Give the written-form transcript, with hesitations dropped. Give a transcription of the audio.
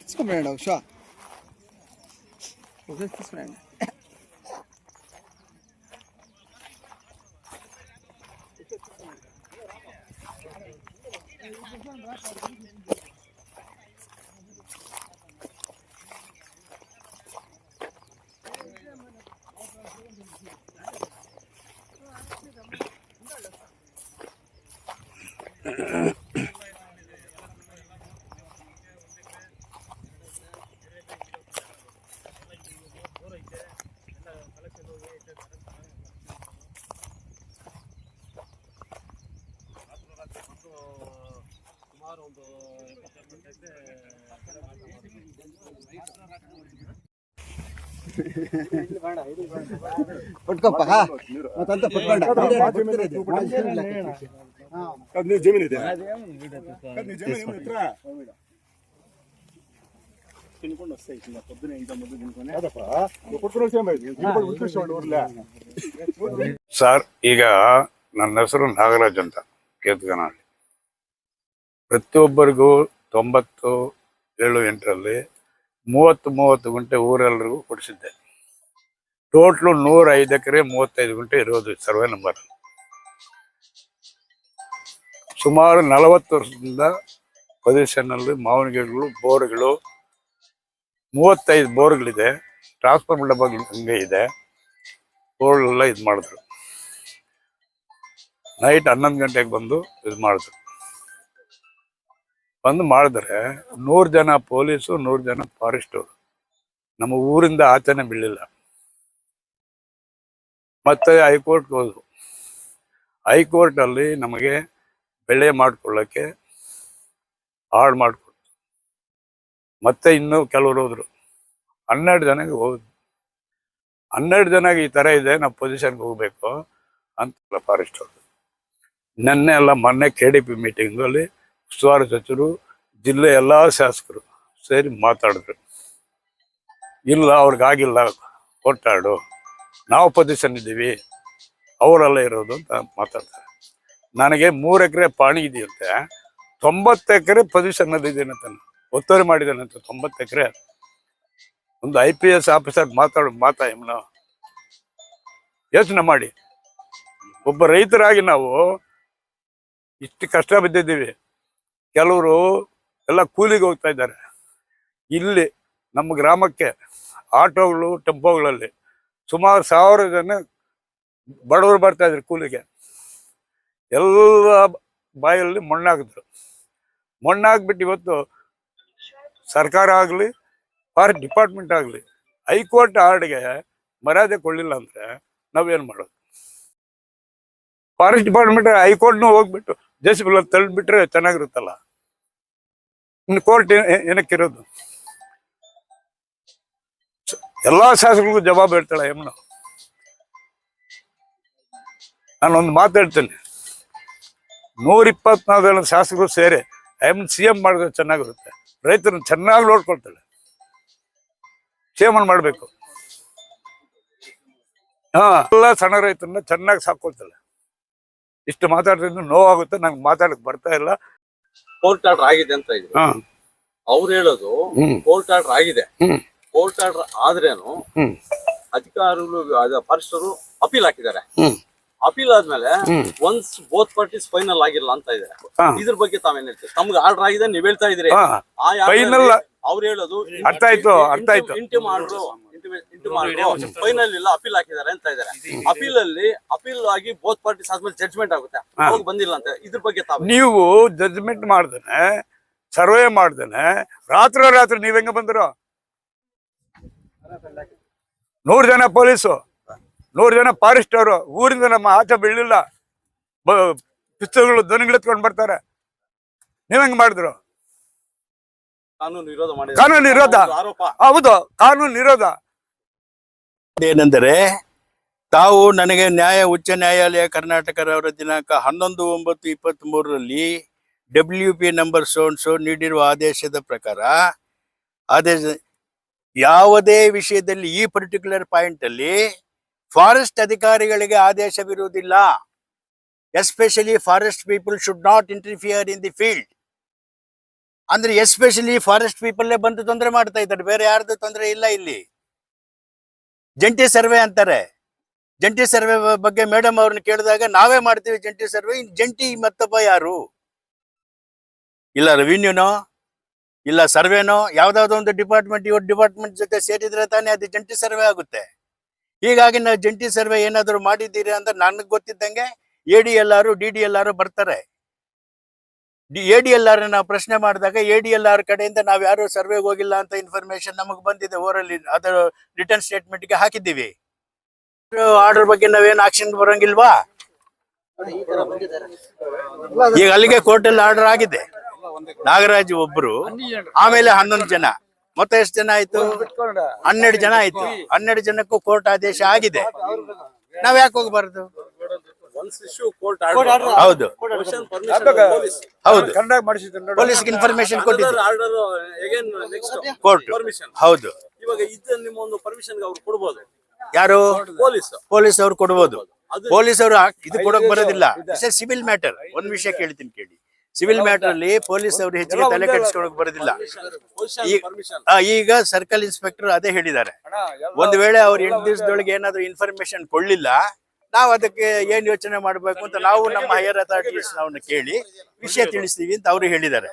తీసుకున్నాడు షా తీసుకున్నాడు. ಪಟ್ಕೊಪ್ಪ ಮತ್ತಂತ ಪಟ್ಕೊಂಡ ಜಮೀನ್ ಇದೆ ಸರ್. ಈಗ ನನ್ನ ಹೆಸರು ನಾಗರಾಜ್ ಅಂತ, ಕೇತಗನಹಳ್ಳಿ. ಪ್ರತಿಯೊಬ್ಬರಿಗೂ 97-8ರಲ್ಲಿ 30 ಗುಂಟೆ ಊರೆಲ್ಲರಿಗೂ ಕೊಡಿಸಿದ್ದೆ. ಟೋಟ್ಲು 105 ಎಕರೆ 35 ಗುಂಟೆ ಇರೋದು ಸರ್ವೆ ನಂಬರ್. ಸುಮಾರು 40 ವರ್ಷದಿಂದ ಪೊಸಿಷನ್ನಲ್ಲಿ ಮಾವಿನ ಗಿಡಗಳು, ಬೋರ್ಗಳು, 35 ಬೋರ್ಗಳಿದೆ. ಟ್ರಾನ್ಸ್ಫಾರ್ಮರ್ ಡಬ್ಬ ಹಂಗೆ ಇದೆ. ಬೋರ್ಗಳೆಲ್ಲ ಇದು ಮಾಡಿದ್ರು. ನೈಟ್ 11 ಗಂಟೆಗೆ ಬಂದು ಇದು ಮಾಡಿದ್ರು. ಬಂದು ಮಾಡಿದ್ರೆ 100 ಜನ ಪೊಲೀಸು, 100 ಜನ ಫಾರೆಸ್ಟವರು ನಮ್ಮ ಊರಿಂದ ಆಚೆನೆ ಬೀಳಿಲ್ಲ. ಮತ್ತೆ ಹೈಕೋರ್ಟ್ಗೆ ಹೋದ್ರು. ಹೈಕೋರ್ಟಲ್ಲಿ ನಮಗೆ ಬೆಳೆ ಮಾಡ್ಕೊಳ್ಳೋಕ್ಕೆ ಹಾಳು ಮಾಡಿಕೊಡ್ತು. ಮತ್ತೆ ಇನ್ನೂ ಕೆಲವರು ಹೋದ್ರು. 12 ಜನಕ್ಕೆ ಹೋದ್ರು. 12 ಜನಕ್ಕೆ ಈ ಥರ ಇದೆ, ನಾವು ಪೊಸಿಷನ್ಗೆ ಹೋಗ್ಬೇಕು ಅಂತ ಫಾರೆಸ್ಟ್ ಅವರು. ಮೊನ್ನೆ KDP ಮೀಟಿಂಗಲ್ಲಿ ಉಸ್ತುವಾರಿ ಸಚಿವರು, ಜಿಲ್ಲೆ ಎಲ್ಲ ಶಾಸಕರು ಸೇರಿ ಮಾತಾಡಿದ್ರು. ಇಲ್ಲ, ಅವ್ರಿಗಾಗಿಲ್ಲ, ಕೊಟ್ಟಾಡು, ನಾವು ಪೊಸಿಷನ್ ಇದ್ದೀವಿ, ಅವರೆಲ್ಲ ಇರೋದು ಅಂತ ಮಾತಾಡ್ತಾರೆ. ನನಗೆ 3 ಎಕರೆ ಪಾಣಿ ಇದೆಯಂತೆ, 90 ಎಕರೆ ಪೊಸಿಷನ್ನಲ್ಲಿ ಇದ್ದೇನೆ ತಾನೆ, ಒತ್ತುವರಿ ಮಾಡಿದ್ದೇನಂತ. 90 ಎಕರೆ ಒಂದು IPS ಆಫೀಸರ್ ಮಾತಾಡೋಣ, ಯೋಚನೆ ಮಾಡಿ. ಒಬ್ಬ ರೈತರಾಗಿ ನಾವು ಇಷ್ಟು ಕಷ್ಟ ಬಿದ್ದಿದ್ದೀವಿ. ಕೆಲವರು ಎಲ್ಲ ಕೂಲಿಗೆ ಹೋಗ್ತಾ ಇದ್ದಾರೆ. ಇಲ್ಲಿ ನಮ್ಮ ಗ್ರಾಮಕ್ಕೆ ಆಟೋಗಳು, ಟೆಂಪೋಗಳಲ್ಲಿ ಸುಮಾರು 1000 ಜನ ಬಡವರು ಬರ್ತಾ ಇದ್ರು ಕೂಲಿಗೆ. ಎಲ್ಲ ಬಾಯಲ್ಲಿ ಮಣ್ಣಾಕಿದ್ರು. ಮಣ್ಣಾಕ್ಬಿಟ್ಟು ಇವತ್ತು ಸರ್ಕಾರ ಆಗಲಿ, ಫಾರೆಸ್ಟ್ ಡಿಪಾರ್ಟ್ಮೆಂಟ್ ಆಗಲಿ, ಹೈಕೋರ್ಟ್ ಆರ್ಡ್ಗೆ ಮರ್ಯಾದೆ ಕೊಡಲಿಲ್ಲ ಅಂದರೆ ನಾವೇನು ಮಾಡೋದು? ಫಾರೆಸ್ಟ್ ಡಿಪಾರ್ಟ್ಮೆಂಟ್ ಹೈಕೋರ್ಟ್ನೂ ಹೋಗ್ಬಿಟ್ಟು JCB ತಳ್ಳಿಬಿಟ್ರೆ ಚೆನ್ನಾಗಿರುತ್ತಲ್ಲ. ಇನ್ನು ಕೋರ್ಟ್ ಏನಕ್ಕಿರೋದು? ಎಲ್ಲ ಶಾಸಕರಿಗೂ ಜವಾಬು ಹೇಳ್ತಾಳೆ ಯಮುನ. ನಾನೊಂದು ಮಾತಾಡ್ತೇನೆ, 124 ಜನ ಶಾಸಕರು ಸೇರಿ CM ಮಾಡಿದ್ರೆ ಚೆನ್ನಾಗಿರುತ್ತೆ. ರೈತರನ್ನ ಚೆನ್ನಾಗಿ ನೋಡ್ಕೊಳ್ತಾಳೆ. CM ಮಾಡಬೇಕು. ಎಲ್ಲ ಸಣ್ಣ ರೈತರನ್ನ ಚೆನ್ನಾಗಿ ಸಾಕೊಳ್ತಾಳೆ. ಇಷ್ಟು ಮಾತಾಡ್ತಿದ್ದು ನೋವಾಗುತ್ತೆ. ನಂಗೆ ಮಾತಾಡಕ್ ಬರ್ತಾ ಇಲ್ಲ. ಕೋರ್ಟ್ ಆರ್ಡರ್ ಆಗಿದೆ ಅಂತ ಇದ್ರು. ಅವ್ರು ಹೇಳೋದು ಕೋರ್ಟ್ ಆರ್ಡರ್ ಆಗಿದೆ. ಕೋರ್ಟ್ ಆರ್ಡರ್ ಆದ್ರೇನು ಅಧಿಕಾರಿಗಳು, ಫಾರೆಸ್ಟರು ಅಪೀಲ್ ಹಾಕಿದ್ದಾರೆ. ಅಪೀಲ್ ಆದ್ಮೇಲೆ ಒನ್ಸ್ ಬೋತ್ ಪಾರ್ಟೀಸ್ ಫೈನಲ್ ಆಗಿಲ್ಲ ಅಂತ ಇದೆ. ಇದ್ರ ಬಗ್ಗೆ ತಾವೇನ್ ಹೇಳ್ತೀವಿ? ತಮ್ಗೆ ಆರ್ಡರ್ ಆಗಿದೆ ನೀವ್ ಹೇಳ್ತಾ ಇದ್ರಿ. ಅವ್ರು ಹೇಳೋದು ಅರ್ಥ ಆಯ್ತು. ಫೈನಲ್ ಇಲ್ಲ, ಅಪೀಲ್ ಹಾಕಿದ್ದಾರೆ ಅಂತ ಇದಾರೆ. ಅಪೀಲ್ ಆಗಿ ಬೋತ್ ಪಾರ್ಟೀಸ್ ಆದ್ಮೇಲೆ ಜಡ್ಜ್ಮೆಂಟ್ ಆಗುತ್ತೆ. ಅವಾಗ ಬಂದಿಲ್ಲ ಅಂತ. ಇದ್ರ ಬಗ್ಗೆ ನೀವು ಜಡ್ಜ್ಮೆಂಟ್ ಮಾಡ್ದೇನೆ, ಸರ್ವೆ ಮಾಡ್ದೇನೆ, ರಾತ್ರಿ ನೀವ್ ಹೆಂಗ ಬಂದಿರೋ? 100 ಜನ ಪೊಲೀಸು, 100 ಜನ ಫಾರೆಸ್ಟ್ ಅವರು ಊರಿಂದ ನಮ್ಮ ಆಚೆ ಬೀಳಿಲ್ಲ, ಪಿಸ್ತೂಲ್ಗಳು ಧ್ವನಿಗಳೆತ್ಕೊಂಡು ಬರ್ತಾರೆ. ನೀವ್ ಹೆಂಗ್ ಮಾಡಿದ್ರು? ಕಾನೂನು ವಿರೋಧ ಮಾಡಿದ್ದಾರೆ. ಕಾನೂನು ವಿರೋಧ. ಆರೋಪ. ಹೌದು, ಕಾನೂನು ವಿರೋಧ. ಏನೆಂದರೆ ತಾವು ನನಗೆ ಉಚ್ಚ ನ್ಯಾಯಾಲಯ ಕರ್ನಾಟಕರವರ ದಿನಾಂಕ 11/9/23 WP ನಂಬರ್ ಸೋನ್ಸೋ ನೀಡಿರುವ ಆದೇಶದ ಪ್ರಕಾರ ಯಾವುದೇ ವಿಷಯದಲ್ಲಿ ಈ ಪರ್ಟಿಕ್ಯುಲರ್ ಪಾಯಿಂಟ್ ಅಲ್ಲಿ ಫಾರೆಸ್ಟ್ ಅಧಿಕಾರಿಗಳಿಗೆ ಆದೇಶವಿರುವುದಿಲ್ಲ. Especially forest people should not interfere in the field. ಅಂದ್ರೆ ಎಸ್ಪೆಷಲಿ ಫಾರೆಸ್ಟ್ ಪೀಪಲ್ ಬಂದು ತೊಂದರೆ ಮಾಡ್ತಾ ಇದ್ದಾರೆ, ಬೇರೆ ಯಾರ್ದು ತೊಂದರೆ ಇಲ್ಲ. ಇಲ್ಲಿ ಜಂಟಿ ಸರ್ವೆ ಅಂತಾರೆ. ಜಂಟಿ ಸರ್ವೆ ಬಗ್ಗೆ ಮೇಡಮ್ ಅವ್ರನ್ನ ಕೇಳಿದಾಗ ನಾವೇ ಮಾಡ್ತೀವಿ ಜಂಟಿ ಸರ್ವೆ. ಜಂಟಿ ಮತ್ತೊಬ್ಬ ಯಾರು? ಇಲ್ಲ ರೆವಿನ್ಯೂನೋ ಇಲ್ಲ ಸರ್ವೆನೋ, ಯಾವ್ದಾವ್ದೋ ಒಂದು ಡಿಪಾರ್ಟ್ಮೆಂಟ್ ಜೊತೆ ಸೇರಿದ್ರೆ ತಾನೇ ಅದು ಜಂಟಿ ಸರ್ವೆ ಆಗುತ್ತೆ. ಹೀಗಾಗಿ ನಾವು ಜಂಟಿ ಸರ್ವೆ ಏನಾದ್ರು ಮಾಡಿದ್ದೀರಿ ಅಂತ ನನಗೆ ಗೊತ್ತಿದ್ದಂಗೆ ADLR DDLR ಬರ್ತಾರೆ. ADLR ನಾವು ಪ್ರಶ್ನೆ ಮಾಡಿದಾಗ ADLR ಕಡೆಯಿಂದ ನಾವ್ ಯಾರು ಸರ್ವೆಗೆ ಹೋಗಿಲ್ಲ ಅಂತ ಇನ್ಫಾರ್ಮೇಶನ್ ನಮಗೆ ಬಂದಿದೆ. ಓರಲ್ಲಿ ಅದರ ರಿಟರ್ನ್ ಸ್ಟೇಟ್ಮೆಂಟ್ಗೆ ಹಾಕಿದ್ದೀವಿ. ಆರ್ಡರ್ ಬಗ್ಗೆ ನಾವೇನು ಆಕ್ಷನ್ ಬರೋಂಗಿಲ್ವಾ? ಈಗ ಅಲ್ಲಿಗೆ ಕೋರ್ಟಲ್ಲಿ ಆರ್ಡರ್ ಆಗಿದೆ. ನಾಗರಾಜ್ ಒಬ್ರು, ಆಮೇಲೆ 11 ಜನ, ಮೊತ್ತ ಎಷ್ಟು ಜನ ಆಯ್ತು? 12 ಜನ ಆಯ್ತು. 12 ಜನಕ್ಕೂ ಕೋರ್ಟ್ ಆದೇಶ ಆಗಿದೆ. ನಾವ್ ಯಾಕೆ ಹೋಗ್ಬಾರ್ದು? ಹೌದು ಹೌದು, ಪೊಲೀಸ್ಗೆ ಇನ್ಫಾರ್ಮೇಶನ್ ಕೊಟ್ಟಿದ್ದು ಕೋರ್ಟ್. ಹೌದು, ಇವಾಗ ಇದನ್ನ ನಿಮ್ಮ ಒಂದು ಪರ್ಮಿಷನ್ ಅವ್ರು ಕೊಡ್ಬೋದು. ಯಾರು? ಪೊಲೀಸ್ ಅವ್ರು ಕೊಡ್ಬೋದು. ಪೊಲೀಸ್ ಅವರು ಇದು ಕೊಡಕ್ ಬರೋದಿಲ್ಲ. Civil matter. ಒಂದ್ ವಿಷಯ ಕೇಳ್ತೀನಿ ಕೇಳಿ. ಸಿವಿಲ್ ಮ್ಯಾಟರ್ ಅಲ್ಲಿ ಪೊಲೀಸ್ ಅವರು ಹೆಚ್ಚಿಗೆ ತಲೆ ಕೆಡಿಸ್ಕೊಳಕ್ ಬರೋದಿಲ್ಲ. ಈಗ ಸರ್ಕಲ್ ಇನ್ಸ್ಪೆಕ್ಟರ್ ಅದೇ ಹೇಳಿದ್ದಾರೆ. ಒಂದ್ ವೇಳೆ ಅವ್ರು 8 ದಿವಸದೊಳಗೆ ಏನಾದ್ರು ಇನ್ಫಾರ್ಮೇಶನ್ ಕೊಡ್ಲಿಲ್ಲ, ನಾವು ಅದಕ್ಕೆ ಏನ್ ಯೋಚನೆ ಮಾಡ್ಬೇಕು ಅಂತ ನಾವು ನಮ್ಮ ಹೈಯರ್ ಅಥಾರಿಟೀಸ್ ಕೇಳಿ ವಿಷಯ ತಿಳಿಸ್ತೀವಿ ಅಂತ ಅವರು ಹೇಳಿದ್ದಾರೆ.